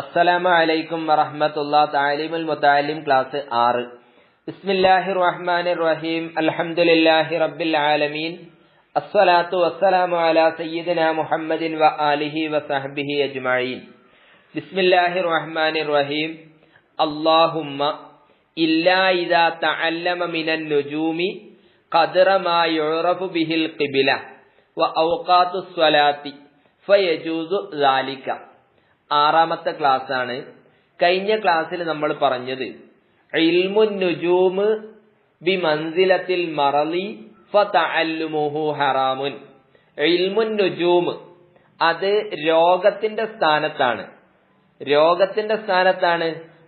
അസ്സലാമു അലൈക്കും വറഹ്മത്തുള്ളാഹി തആലീമുൽ മുതഅല്ലിം ക്ലാസ് 6. ബിസ്മില്ലാഹിർ റഹ്മാനിർ റഹീം. അൽഹംദുലില്ലാഹി റബ്ബിൽ ആലമീൻ. അസ്സലാത്തു വസ്സലാമു അലാ സയ്യിദിനാ മുഹമ്മദിൻ വ ആലിഹി വസഹ്ബിഹി അജ്മഈൻ. ബിസ്മില്ലാഹിർ റഹ്മാനിർ റഹീം. അല്ലാഹുമ്മ ഇല്ലാ ഇദാ തഅല്ലമ മിനൻ നുജൂമി ഖദ്റ മാ യുറഫു ബിഹിൽ ഖിബ്ല വ ഔഖാത്തുസ് സ്വലാത്തി ഫയജൂസു ദാലിക. 6ാമത്തെ ക്ലാസ് ആണ്. കഴിഞ്ഞ ക്ലാസ്സിൽ നമ്മൾ പറഞ്ഞത് ഇൽമുൻ നുജൂമ് ബി മൻസിലത്തിൽ മറളി ഫതഅല്ലുമുഹു ഹറാമുൻ. ഇൽമുൻ നുജൂമ് അത് രോഗത്തിന്റെ സ്ഥാനത്താണ്.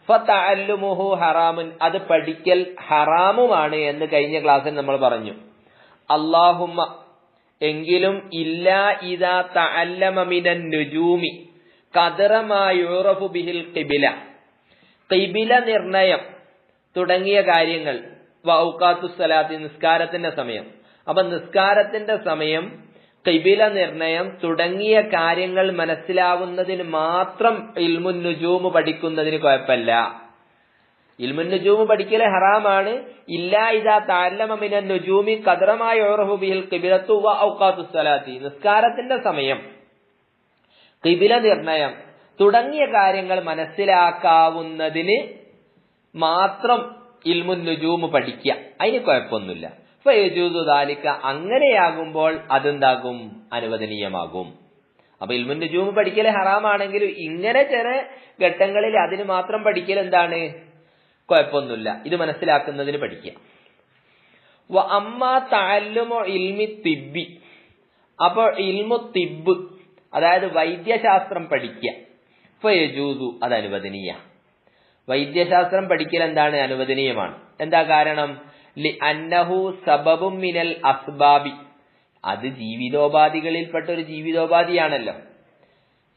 ഫതഅല്ലുമുഹു ഹറാമുൻ, അത് പഠിക്കൽ ഹറാമുമാണ് എന്ന് കഴിഞ്ഞ ക്ലാസ്സിൽ നമ്മൾ പറഞ്ഞു. അല്ലാഹുമ്മ എങ്കിലും ഇല്ലാ ഇദാ തഅല്ലമ മിനൻ നുജൂമി ഖദ്റ മാ യുറഫു ബിഹിൽ ഖിബ്ല, ഖിബ്ല നിർണയം തുടങ്ങിയ കാര്യങ്ങൾ, വഔഖാത്തുസ് സ്വലാത്തി നിസ്കാരത്തിന്റെ സമയം. അപ്പൊ നിസ്കാരത്തിന്റെ സമയം, ഖിബ്ല നിർണയം തുടങ്ങിയ കാര്യങ്ങൾ മനസ്സിലാവുന്നതിന് മാത്രം ഇൽമുൻ നുജൂമ് പഠിക്കുന്നതിന് കുഴപ്പമില്ല. ഇൽമുൻ നുജൂമ് പഠിക്കല് ഹറാമാണ്. ഇല്ലാ ഇദാ തഅല്ലമ മിനൻ നുജൂമി ഖദ്റ മാ യുറഫു ബിഹിൽ ഖിബ്ലത്തു വ ഔഖാത്തുസ് സ്വലാത്തി, നിസ്കാരത്തിന്റെ സമയം, ഖിബ്ല നിർണയം തുടങ്ങിയ കാര്യങ്ങൾ മനസ്സിലാക്കാവുന്നതിന് മാത്രം ഇൽമുൻ നുജൂമ് പഠിക്കുക, അതിന് കുഴപ്പമൊന്നുമില്ല. ഫയജൂസു ദാലിക, അങ്ങനെയാകുമ്പോൾ അതെന്താകും? അനുവദനീയമാകും. അപ്പൊ ഇൽമുൻ നുജൂമ് പഠിക്കൽ ഹറാമാണെങ്കിലും ഇങ്ങനെ ചില ഘട്ടങ്ങളിൽ അതിന് മാത്രം പഠിക്കൽ എന്താണ്? കുഴപ്പമൊന്നുമില്ല, ഇത് മനസ്സിലാക്കുന്നതിന് പഠിക്കുക. വ അമ്മാ തഅല്ലുമു ഇൽമി തിബ്ബി, അപ്പോൾ ഇൽമു തിബ്ബ് അതായത് വൈദ്യശാസ്ത്രം പഠിക്കുക, ഫയജൂസു, അത് അനുവദനീയ. വൈദ്യശാസ്ത്രം പഠിക്കൽ എന്താണ്? അനുവദനീയമാണ്. എന്താ കാരണം? ലിഅന്നഹു സബബും മിനൽ അസ്ബാബി, അത് ജീവിതോപാധികളിൽപ്പെട്ട ഒരു ജീവിതോപാധിയാണല്ലോ.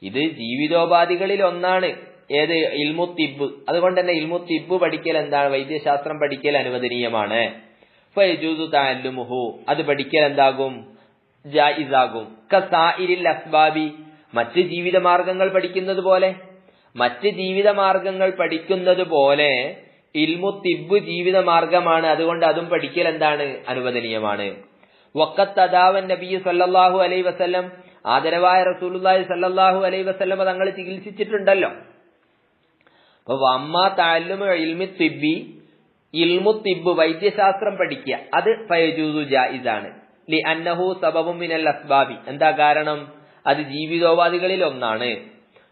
ഇത് ജീവിതോപാധികളിൽ ഒന്നാണ്. ഏത്? ഇൽമു തിബ്ബ്. അതുകൊണ്ട് തന്നെ ഇൽമു തിബ്ബ് പഠിക്കൽ എന്താണ്? വൈദ്യശാസ്ത്രം പഠിക്കൽ അനുവദനീയമാണ്. ഫയജൂസു തഅല്ലുമുഹു, അത് പഠിക്കൽ എന്താകും? ജായിസാകും. കസാഇരിൽ അസ്ബാബി, മറ്റ് ജീവിതമാർഗങ്ങൾ പഠിക്കുന്നത് പോലെ ഇൽമു തിബ്ബ് ജീവിതമാർഗമാണ്. അതുകൊണ്ട് അതും പഠിക്കൽ എന്താണ്? അനുവദനീയമാണ്. വഖത്ത് അദാവൻ നബി സല്ലല്ലാഹു അലൈഹി വസല്ലം, ആദരവായ റസൂലുള്ളാഹി സല്ലല്ലാഹു അലൈഹി വസല്ലം തങ്ങൾ ചികിത്സിച്ചിട്ടുണ്ടല്ലോ. അപ്പൊ വമ്മാ തഅല്ലുമു ഇൽമി തിബ്ബി, ഇൽമു തിബ്ബ് വൈദ്യശാസ്ത്രം പഠിക്കുക, അത് ഫയജൂസു ജായിസാണ്. ലിഅന്നഹു സബബും മിനൽ അസ്ബാബി, എന്താ കാരണം? അത് ജീവിതോപാധികളിൽ ഒന്നാണ്.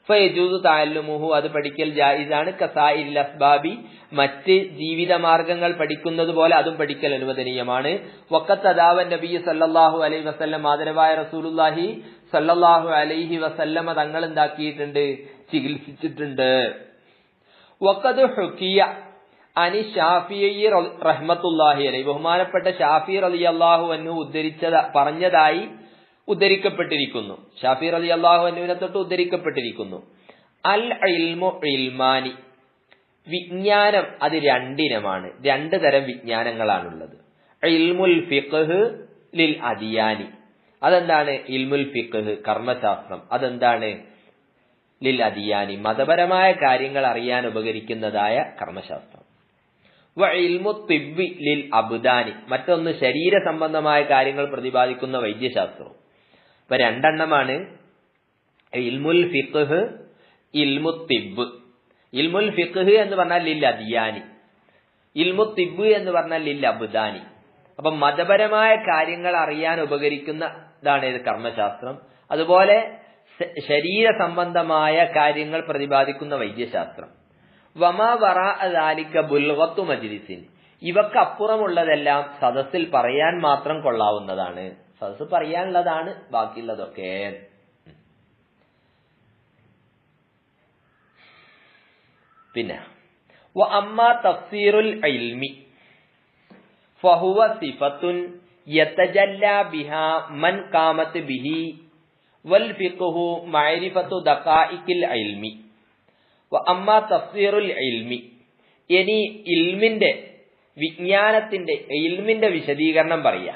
ഫയജൂസു തഅല്ലുമുഹു, അത് പഠിക്കൽ ജായിസാണ്. കസാഇരിൽ അസ്ബാബി, മറ്റ് ജീവിതമാർഗങ്ങൾ പഠിക്കുന്നത് പോലെ അതും പഠിക്കൽ അനുവദനീയമാണ്. വഖത്ത് അദാവൻ നബി സല്ലല്ലാഹു അലൈഹി വസല്ലം, ആദരവായ റസൂലുള്ളാഹി സല്ലല്ലാഹു അലൈഹി വസല്ലമ തങ്ങൾ എന്താക്കിയിട്ടുണ്ട്? ചികിത്സിച്ചിട്ടുണ്ട്. വഖദ് ഹുകിയ അനി ഷാഫിഈ റഹ്മത്തുള്ളാഹി അലൈഹി, ബഹുമാനപ്പെട്ട ഷാഫി റളിയല്ലാഹു അൻഹു പറഞ്ഞതായി ഉദ്ധരിക്കപ്പെട്ടിരിക്കുന്നു. ഷാഫി റളിയല്ലാഹു അൻഹുവിനെ തൊട്ട് ഉദ്ധരിക്കപ്പെട്ടിരിക്കുന്നു. അൽ ഇൽമു ഇൽമാനി, വിജ്ഞാനം അത് രണ്ടിനമാണ്, 2 തരം വിജ്ഞാനങ്ങളാണുള്ളത്. ഇൽമുൽ ഫിഖ്ഹ് ലിൽ അദിയാനി, അതെന്താണ്? ഇൽമുൽ ഫിഖ്ഹ് കർമ്മശാസ്ത്രം, അതെന്താണ്? ലിൽ അദിയാനി, മതപരമായ കാര്യങ്ങൾ അറിയാൻ ഉപകരിക്കുന്നതായ കർമ്മശാസ്ത്രം. വ ഇൽമു തിബ്ബി ലിൽ അബ്ദാനി, മറ്റൊന്ന് ശരീര സംബന്ധമായ കാര്യങ്ങൾ പ്രതിപാദിക്കുന്ന വൈദ്യശാസ്ത്രവും. ഇപ്പൊ 2 എണ്ണമാണ്: ഇൽമുൽ ഫിഖ്ഹ്, ഇൽമു തിബ്ബ്. ഇൽമുൽ ഫിഖ്ഹ് എന്ന് പറഞ്ഞാൽ ലിൽ അദിയാനി, ഇൽമു തിബ്ബ് എന്ന് പറഞ്ഞാൽ ലിൽ അബ്ദാനി. അപ്പൊ മതപരമായ കാര്യങ്ങൾ അറിയാൻ ഉപകരിക്കുന്നതാണ് ഇത് കർമ്മശാസ്ത്രം. അതുപോലെ ശരീര സംബന്ധമായ കാര്യങ്ങൾ പ്രതിപാദിക്കുന്ന വൈദ്യശാസ്ത്രം. വമാ വറാഅ ദാലിക ബുൽഗത്തു മജ്ലിസിൻ, ഇവക്ക് അപ്പുറമുള്ളതെല്ലാം സദസ്സിൽ പറയാൻ മാത്രം കൊള്ളാവുന്നതാണ്. സദസ്സ് പറയാനുള്ളതാണ്, ബാക്കിയുള്ളതൊക്കെ. പിന്നെ വ അമ്മാ തഫ്സീറുൽ ഇൽമി ഫഹുവ സിഫത്തുൻ യതജല്ലാ ബിഹാ മൻ ഖാമത് ബിഹി വൽ ഫിഖ്ഹു മഅരിഫത്തു ദഖായിഖിൽ ഇൽമി. വ അമ്മാ തഫ്സീറുൽ ഇൽമി, ഇനി ഇൽമിന്റെ, വിജ്ഞാനത്തിന്റെ, ഇൽമിന്റെ വിശദീകരണം പറയാ.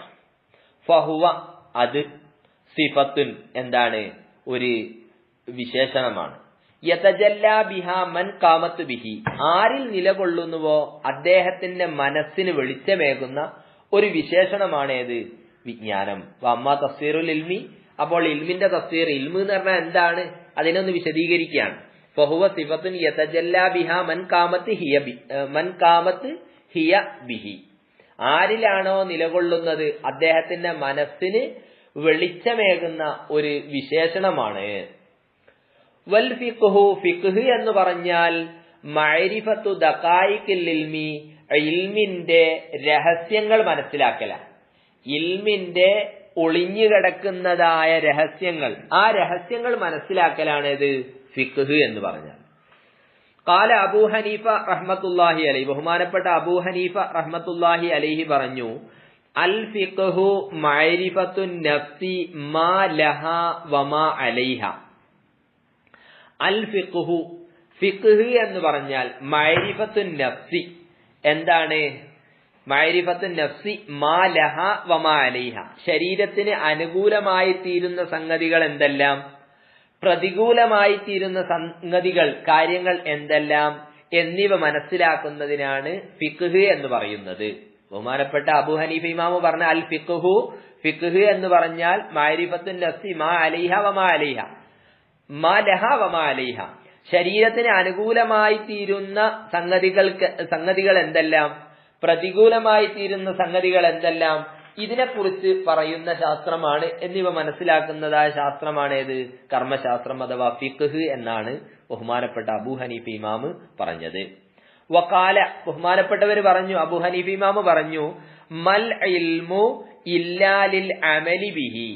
ഫഹുവ, അത് സിഫത്തുൻ, എന്താണ്? ഒരു വിശേഷണമാണ്. യതജല്ലാ ബിഹാ മൻ ഖാമത്ത് ബിഹി, ആരിൽ നിലകൊള്ളുന്നുവോ അദ്ദേഹത്തിന്റെ മനസ്സിന് വെളിച്ചമേകുന്ന ഒരു വിശേഷണമാണ് ഏത്? വിജ്ഞാനം. അമ്മാ തഫ്സീറുൽ ഇൽമി, അപ്പോൾ ഇൽമിന്റെ തഫ്സീർ, ഇൽമ് എന്ന് പറഞ്ഞാൽ എന്താണ്? അതിനൊന്ന് വിശദീകരിക്കുകയാണ്. ഫഹുവ സിഫത്തുൻ യതജല്ലാ ബിഹാ മൻ ഖാമത്ത് ഹിയ ബിഹി, ആരിലാണോ നിലകൊള്ളുന്നത് അദ്ദേഹത്തിന്റെ മനസ്സിന് വെളിച്ചമേകുന്ന ഒരു വിശേഷണമാണ്. വൽ ഫിഖ്ഹു, ഫിഖ്ഹ് എന്ന് പറഞ്ഞാൽ മഅരിഫത്തു ദഖായിഖിൽ ഇൽമി, ഇൽമിന്റെ രഹസ്യങ്ങൾ മനസ്സിലാക്കലാണ്. ഇൽമിന്റെ ഒളിഞ്ഞു കിടക്കുന്നതായ രഹസ്യങ്ങൾ, ആ രഹസ്യങ്ങൾ മനസ്സിലാക്കലാണ് ഇത് ഫിഖ്ഹ് എന്ന് പറഞ്ഞാൽ. ഖാല അബൂ ഹനീഫ റഹ്മത്തുള്ളാഹി അലൈഹി, ബഹുമാനപ്പെട്ട അബൂ ഹനീഫ റഹ്മത്തുള്ളാഹി അലൈഹി പറഞ്ഞു, അൽ ഫിഖ്ഹു മഅരിഫത്തുൻ നഫ്സി മാ ലഹാ വമാ അലൈഹ. അൽ ഫിഖ്ഹു, ഫിഖ്ഹ് എന്ന് പറഞ്ഞാൽ മഅരിഫത്തുൻ നഫ്സി, എന്താണ്? മഅരിഫത്തുൻ നഫ്സി മാ ലഹാ വമാ അലൈഹ, ശരീരത്തിന് അനുകൂലമായി തീരുന്ന സംഗതികൾ എന്തെല്ലാം, പ്രതികൂലമായി തീരുന്ന സംഗതികൾ, കാര്യങ്ങൾ എന്തെല്ലാം എന്നിവ മനസ്സിലാക്കുന്നതിനാണ് ഫിഖ്ഹ് എന്ന് പറയുന്നത്. ബഹുമാനപ്പെട്ട അബൂ ഹനീഫ ഇമാമു പറഞ്ഞ അൽ ഫിഖ്ഹു, ഫിഖ്ഹ് എന്ന് പറഞ്ഞാൽ മഅരിഫത്തുൻ നഫ്സി മാ അലൈഹ വമാ അലൈഹ, മാ ലഹാ വമാ അലൈഹ, ശരീരത്തിന് അനുകൂലമായി തീരുന്ന സംഗതികൾ എന്തെല്ലാം, പ്രതികൂലമായി തീരുന്ന സംഗതികൾ എന്തെല്ലാം, ഇതിനെക്കുറിച്ച് പറയുന്ന ശാസ്ത്രമാണ്, എന്നിവ മനസ്സിലാക്കുന്നതായ ശാസ്ത്രമാണ് ഏത്? കർമ്മശാസ്ത്രം അഥവാ ഫിഖ്ഹ് എന്നാണ് ബഹുമാനപ്പെട്ട അബൂ ഹനീഫ ഇമാമ് പറഞ്ഞത്. വഖാല, ബഹുമാനപ്പെട്ടവർ പറഞ്ഞു, അബൂ ഹനീഫ ഇമാമ് പറഞ്ഞു, മൽ ഇൽമു ഇല്ലാ ലിൽ അമലി ബിഹി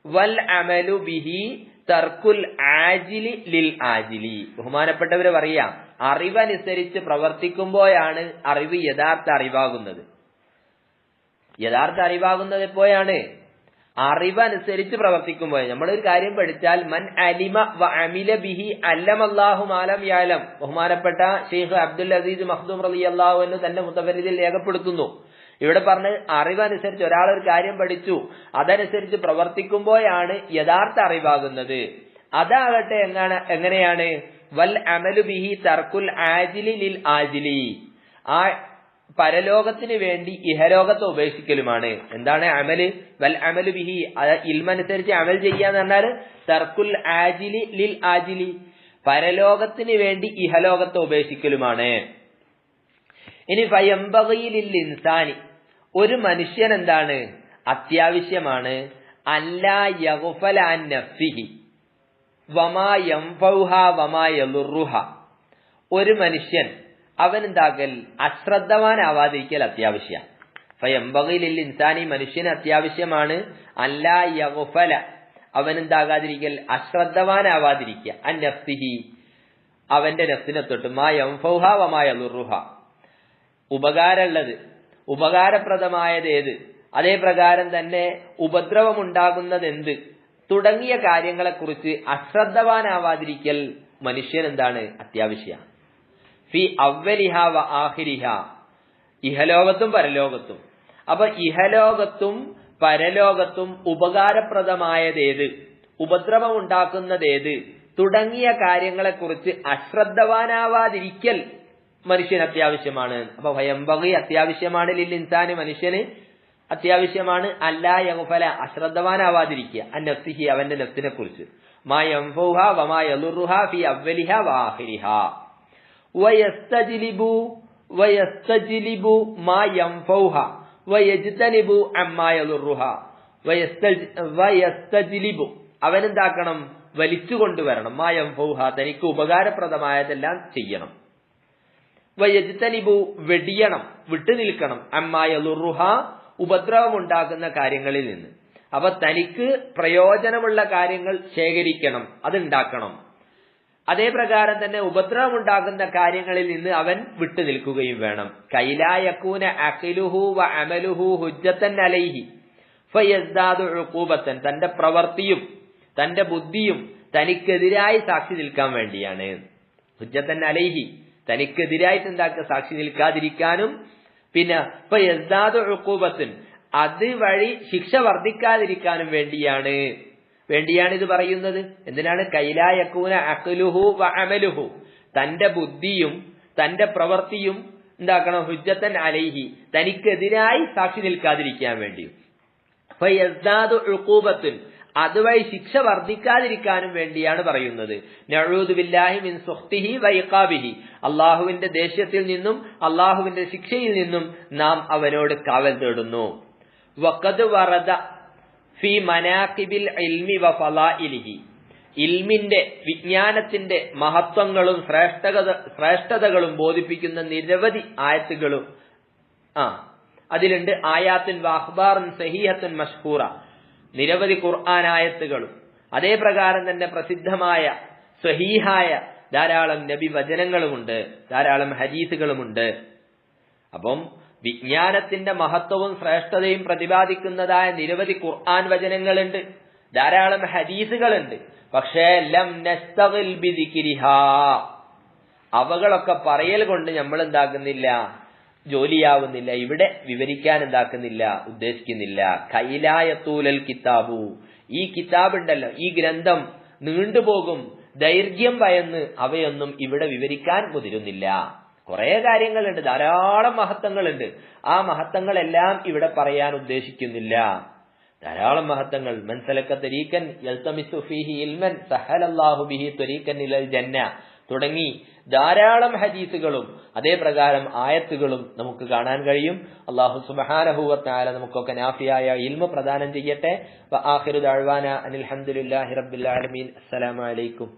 വൽ അമലു ബിഹി തർക്കുൽ ആജിലി ലിൽ ആജിലി. ബഹുമാനപ്പെട്ടവർ പറയാ, അറിവനുസരിച്ച് പ്രവർത്തിക്കുമ്പോഴാണ് അറിവ് യഥാർത്ഥ അറിവാകുന്നത്. യഥാർത്ഥ അറിവാകുന്നത് എപ്പോഴാണ്? അറിവനുസരിച്ച് പ്രവർത്തിക്കുമ്പോൾ. നമ്മളൊരു കാര്യം പഠിച്ചാൽ മൻ അലിമ വ അമില ബിഹി അല്ലമല്ലാഹു മാലം യഅലം, ബഹുമാനപ്പെട്ട ഷെയ്ഖ് അബ്ദുൽ അസീസ് മഖ്ദൂം റളിയല്ലാഹു അൻഹു തന്റെ മുതവരിദിൽ രേഖപ്പെടുത്തുന്നു. ഇവിടെ പറഞ്ഞ് അറിവനുസരിച്ച് ഒരാൾ ഒരു കാര്യം പഠിച്ചു, അതനുസരിച്ച് പ്രവർത്തിക്കുമ്പോഴാണ് യഥാർത്ഥ അറിവാകുന്നത്. അതാകട്ടെ എങ്ങനെയാണ്? വൽ അമലു ബിഹി തർക്കുൽ ആജിലി ലിൽ ആജിലി, ആ പരലോകത്തിന് വേണ്ടി ഇഹലോകത്തെ ഉപേക്ഷിക്കലുമാണ്. എന്താണ് അമല്? വൽ അമലു ബിഹി, ഇൽമനുസരിച്ച് അമൽ ചെയ്യാന്ന് പറഞ്ഞാൽ തർക്കുൽ ആജിലി ലിൽ ആജിലി, പരലോകത്തിന് വേണ്ടി ഇഹലോകത്തെ ഉപേക്ഷിക്കലുമാണ്. ഇനി ഫയംബഗി ലിൽ ഇൻസാനി, ഒരു മനുഷ്യൻ എന്താണ്? അത്യാവശ്യമാണ് അല്ലാ യഗ്ഫല അൻ നഫ്സിഹി വമാ യൻഫഉഹ വമാ യളുറുഹ, ഒരു മനുഷ്യൻ അവൻ എന്താകൽ? അശ്രദ്ധവാനാവാതിരിക്കൽ അത്യാവശ്യം. ഫയംബഗി ലിൽ ഇൻസാനി, മനുഷ്യന് അത്യാവശ്യമാണ് അല്ലാ യഗ്ഫല, അവൻ എന്താകാതിരിക്കൽ? അശ്രദ്ധവാനാവാതിരിക്കുക, അൻ നഫ്സിഹി, അവന്റെ നഫ്സിനെ തൊട്ട്, മാ യൻഫഉഹ വമാ യളുറുഹ, ഉപകാരമുള്ളത്, ഉപകാരപ്രദമായത് ഏത്, അതേ പ്രകാരം തന്നെ ഉപദ്രവമുണ്ടാകുന്നത് എന്ത് തുടങ്ങിയ കാര്യങ്ങളെക്കുറിച്ച് അശ്രദ്ധവാനാവാതിരിക്കൽ മനുഷ്യൻ എന്താണ്? അത്യാവശ്യമാണ്. ഫി അവലിഹ വ ആഖിരിഹ, ഇഹലോകത്തും പരലോകത്തും. അപ്പൊ ഇഹലോകത്തും പരലോകത്തും ഉപകാരപ്രദമായതേത്, ഉപദ്രവം ഉണ്ടാക്കുന്നതേത് തുടങ്ങിയ കാര്യങ്ങളെക്കുറിച്ച് അശ്രദ്ധവാനാവാതിരിക്കൽ മനുഷ്യന് അത്യാവശ്യമാണ്. അപ്പൊ ഭയംബഗി അത്യാവശ്യമാണ്, ലിൽ ഇൻസാന് മനുഷ്യന് അത്യാവശ്യമാണ്, അല്ലാ യഗ്ഫല അശ്രദ്ധവാനാവാതിരിക്കുക, അൻ നഫ്സിഹി അവന്റെ നഫ്സിനെ കുറിച്ച്, മാ യൻഫഉഹ വമാ യളുറുഹ ഫി അവലിഹ വ ആഖിരിഹ, വയസ്തജ്ലിബു മാ യൻഫഉഹ വയജ്തനിബു അമ്മാ യളുറുഹ. വയസ്തജ്ലിബു, അവനെന്താക്കണം? വലിച്ചു കൊണ്ടുവരണം, മാ യൻഫഉഹ തനിക്ക് ഉപകാരപ്രദമായതെല്ലാം ചെയ്യണം, വയജ്തനിബു വെടിയണം, വിട്ടുനിൽക്കണം, അമ്മാ യളുറുഹ ഉപദ്രവമുണ്ടാക്കുന്ന കാര്യങ്ങളിൽ നിന്ന്. അപ്പൊ തനിക്ക് പ്രയോജനമുള്ള കാര്യങ്ങൾ ശേഖരിക്കണം, അതുണ്ടാക്കണം. അതേ പ്രകാരം തന്നെ ഉപദ്രവമുണ്ടാകുന്ന കാര്യങ്ങളിൽ നിന്ന് അവൻ വിട്ടുനിൽക്കുകയും വേണം. കൈലാ യകൂന അഖിലുഹു വ അമലുഹു ഹുജ്ജത്തൻ അലൈഹി ഫയസ്ദാദു ഉഖൂബത്തൻ, തന്റെ പ്രവൃത്തിയും തന്റെ ബുദ്ധിയും തനിക്കെതിരായി സാക്ഷി നിൽക്കാൻ വേണ്ടിയാണ്. ഹുജ്ജത്തൻ അലൈഹി, തനിക്കെതിരായിട്ട് എന്താക്കുക? സാക്ഷി നിൽക്കാതിരിക്കാനും. പിന്നെ ഫയസ്ദാദു ഉഖൂബത്തൻ, അത് വഴി ശിക്ഷ വർദ്ധിക്കാതിരിക്കാനും വേണ്ടിയാണ്. വേണ്ടിയാണ് ഇത് പറയുന്നത്. എന്തിനാണ്? കൈലാ യകൂന അഖ്ലുഹു വ അമലുഹു, തന്റെ ബുദ്ധിയും തന്റെ പ്രവൃത്തിയും എന്താക്കണം? ഹുജ്ജത്തൻ അലൈഹി, തനിക്കെതിരായി സാക്ഷി നിൽക്കാതിരിക്കാൻ വേണ്ടി. ഫയസ്ദാദു ഉഖൂബത്തുൻ, അതുവഴി ശിക്ഷ വർദ്ധിക്കാതിരിക്കാനും വേണ്ടിയാണ് പറയുന്നത്. നഊദു ബില്ലാഹി മിൻ സുഖ്തിഹി വ ഇഖാബിഹി, അല്ലാഹുവിന്റെ ദേഷ്യത്തിൽ നിന്നും അല്ലാഹുവിന്റെ ശിക്ഷയിൽ നിന്നും നാം അവനോട് കാവൽ തേടുന്നു. വഖദ് വറദ ഫീ മനാഖിബിൽ ഇൽമി വ ഫളാഇലിഹി, ഇൽമിന്റെ വിജ്ഞാനത്തിന്റെ മഹത്വങ്ങളും ശ്രേഷ്ഠതകളും ബോധിപ്പിക്കുന്ന നിരവധി ആയത്തുകളും അതിലുണ്ട്. ആയാത്തുൻ വ അഖ്ബാറുൻ സഹീഹത്തുൻ മഷ്ഹൂറ, നിരവധി ഖുർആൻ ആയത്തുകളും അതേ പ്രകാരം തന്നെ പ്രസിദ്ധമായ സ്വഹീഹായ ധാരാളം നബി വചനങ്ങളുമുണ്ട്, ധാരാളം ഹദീസുകളുമുണ്ട്. അപ്പം വിജ്ഞാനത്തിന്റെ മഹത്വവും ശ്രേഷ്ഠതയും പ്രതിപാദിക്കുന്നതായ നിരവധി ഖുർആൻ വചനങ്ങളുണ്ട്, ധാരാളം ഹദീസുകളുണ്ട്. പക്ഷേ ലം നസ്തഗിൽ ബിദിക്രിഹാ, അവകളൊക്കെ പറയൽ കൊണ്ട് നമ്മൾ എന്താക്കുന്നില്ല? ജോലിയാവുന്നില്ല. ഇവിടെ വിവരിക്കാൻ എന്താക്കുന്നില്ല? ഉദ്ദേശിക്കുന്നില്ല. കൈലായത്തൂലൽ കിതാബു, ഈ കിതാബ് ഉണ്ടല്ലോ, ഈ ഗ്രന്ഥം നീണ്ടുപോകും, ദൈർഘ്യം ഭയന്ന് അവയൊന്നും ഇവിടെ വിവരിക്കാൻ മുതിരുന്നില്ല. കുറെ കാര്യങ്ങളുണ്ട്, ധാരാളം മഹത്വങ്ങളുണ്ട്. ആ മഹത്വങ്ങളെല്ലാം ഇവിടെ പറയാൻ ഉദ്ദേശിക്കുന്നില്ല. ധാരാളം മഹത്വങ്ങൾ. മൻ സലക തരീഖൻ യൽതമിസു ഫീഹി ഇൽമൻ സഹലല്ലാഹു ബിഹി തരീഖൻ ഇലൽ ജന്ന തുടങ്ങി ധാരാളം ഹദീസുകളും അതേ പ്രകാരം ആയത്തുകളും നമുക്ക് കാണാൻ കഴിയും. അല്ലാഹു സുബ്ഹാനഹു വ തആല നമുക്കൊക്കെ നാഫിയായ ഇൽമ പ്രദാനം ചെയ്യട്ടെ. വ ആഖിറു ദഅ്വാനാ അനിൽ ഹംദുലില്ലാഹി റബ്ബിൽ ആലമീൻ. അസ്സലാമു അലൈക്കും.